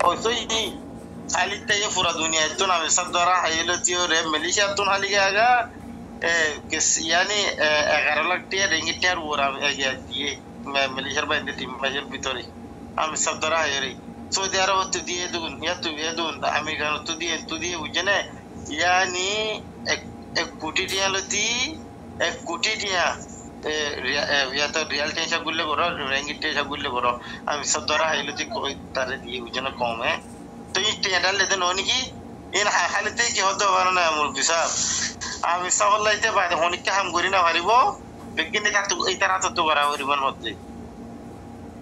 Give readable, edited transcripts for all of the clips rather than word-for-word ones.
ওই খালি তাই পুরা দুনিয়া তো আমি সব ধরা হাইলো তিও রে মালয়েশিয়া তো হালি গা yani 11 লাখ টাকা রিঙ্গিট টাকার ওরা দিয়ে মালয়েশিয়ার বাইরে 3 মাসের ভিতরে আমি সব ধরা হাইরে সৌদি আরব তো দিয়ে দুন আমেরিকা তো দিয়ে বুঝে না yani 1 কোটি টাকা লতি 1 কোটি টাকা তো রিয়াল টেনশন করলে বড় রিঙ্গিট টেনশন করলে বড় আমি সব ধরা হাইলো যে কই তারে দিয়ে বুঝে না কমে তো এই টাকাটা লেতে নো নাকি এর হালিতে কি হতে পারে না আমল বিসাব আমি সবলাইতে বাইরে অনেকটা হাম করি না পারিব বিজ্ঞানী থাকতো এই তারা তো করা পরিমাণ মধ্যে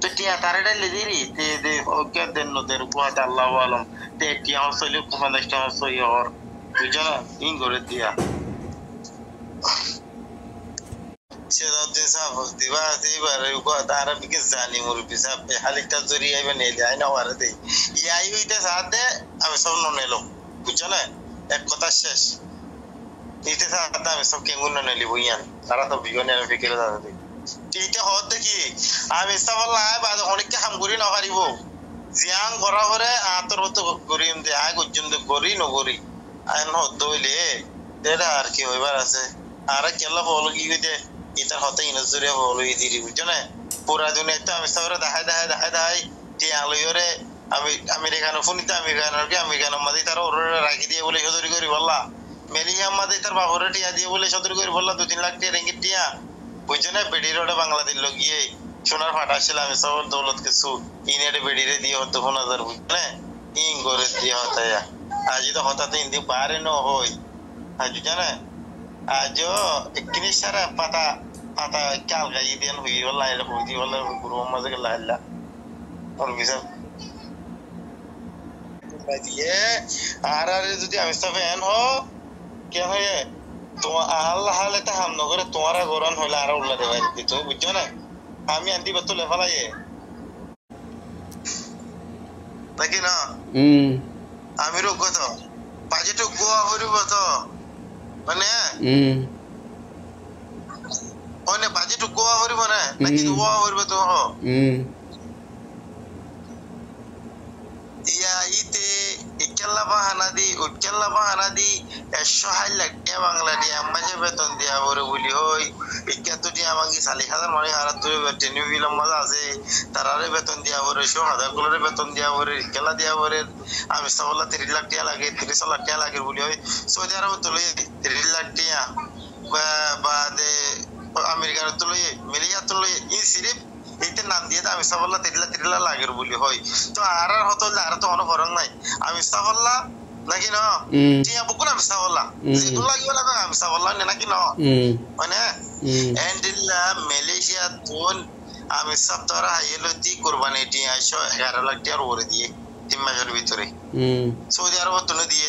তো টিয়া তারেটা লেদিরি তে দে ওকে দেন নদের উপহার আল্লাহ আলম তে টিয়া হসইলে কুমানষ্টা হসই আর বুঝছো না ইন করে দিয়া সেদিন সাহেব দিবা দিবারে উগা তারা বিকে জানি মুরবি সাহেব হালিটা জরি আইবে নেলে আইনা ওয়ারে দেই ইয়াই হইতে সাথে আমি সব ননেলো বুঝছো না এক কথা শেষ ইতে সাথে আমি সব কেঙ্গুন ননেলি বইয়ান তারা তো বিগনে ফিকিরে দাদা এইটা হত দেখি আমি সবলা বাদ অনেককে হাম করি না পারিব জিয়াং করা পরে আতর হতো করিম দে আগ পর্যন্ত করি নগরি আইন হত হইলে দেড়া আর কি হইবার আছে আর কেলা বল কি হইতে ইতার হতে ইনজুরে বল হই দিরি বুঝছো না পুরা দুনিয়াতে আমি সবরে দেখাই টিয়া লইরে আমি আমেরিকানো ফোনিতে আমেরিকানো মাঝে তারা ওরে রাখি দিয়ে বলে সদরি করি বললা মেলিয়া মাঝে তার বাবরে টিয়া দিয়ে বলে সদরি করি বললা 2-3 লাখ টাকা রেঙ্গিট টিয়া বুঝছো না বেডির ওটা বাংলাদেশ লোক গিয়ে সোনার ফাটা ছিল আমি সব দৌলত কিছু ইনেটে বেডিরে দিয়ে হতো 1000 বুঝছো না ইন করে দিয়ে হতে আজ তো হঠাৎ ইন্দি পারে ন হই আজ জানে আজ একদিন সারা পাতা কাল গাই দেন হই বললা এটা হই দি বললা গুরু মাঝে গেল আল্লাহ ওর বিসব দিয়ে আর যদি আমি সব এন হ কে হয় তো আল্লাহ হালেতে হাম নগরে তোমারা গরম হইলে আর উল্লা দেবাই দিত বুঝছো না আমি আন্টি বতুলে ফেলাই নাকি না আমি রোগ তো বাজেটও গোয়া হরিব তো মানে ওনে বাজেটও গোয়া হরিব না নাকি গোয়া হরিব তো ইয়া ইতে ইকেল্লা বাহানা দি 160 লাখ টাকা বাংলা দিয়ে আমাকে বেতন দিয়া বলে বলি হই ইকে দিয়ে আমাকে 40,000 মানে হারাত টেনি বিলম মজা আছে তারারে বেতন দিয়া বলে 100,000 গুলোরে বেতন দিয়া বলে ইকেলা দিয়া বলে আমি সবলা 30 লাখ টাকা লাগে 30 লাখ টাকা লাগে বলি হই সৌদি আরব তো লই 30 লাখ টাকা বাদে আমেরিকার তো লই মিলিয়া তো লই ই সিরিফ এইটা নাম দিয়ে আমি সবলা 30 লাখ লাগের বলি হই তো আর হতো আর তো কোনো ফরক নাই আমি সবলা নাকি না টিয়া বকুল আমি সবলা যেগুলো লাগিও লাগা আমি সবলা নাকি না মানে এন্ডিলা মালয়েশিয়া তোন আমি সব ধরা হাইলো দি কুরবানি টিয়া 11 লাখ টাকার ওরে দিয়ে 3 মাসের ভিতরে সৌদি আরব তো দিয়ে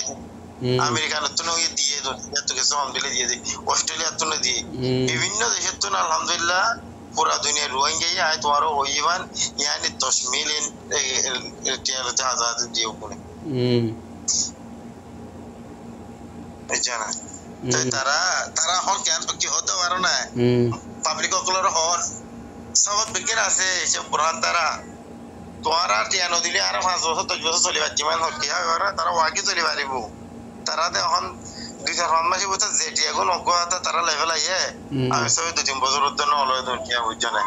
আমেরিকান তো দিয়ে তো কিছু আমদিলে দিয়ে অস্ট্রেলিয়া তো দিয়ে বিভিন্ন দেশের তো আলহামদুলিল্লাহ पूरा दुनिया रुआई गई है तुम्हारो होईवन यानी 10 मिलियन টিয়ার আজাদ দিও কোনে জানা তো তারা হল কেন কি হতে পারো না পাবলিক কলর হল সব বিজ্ঞান আছে সব পুরান তারা তোরা টিয়া নদিলে আর 5 বছর 10 বছর চলিবা কিমান হল কি হয় তারা ওয়াকি চলি পারিব তারা এখন 2-4 মাসে বছর যেটি এখন অজ্ঞতা তারা লেভেল আইয়ে আমি সব 2-3 বছর উদ্দন হলো কি বুঝছ না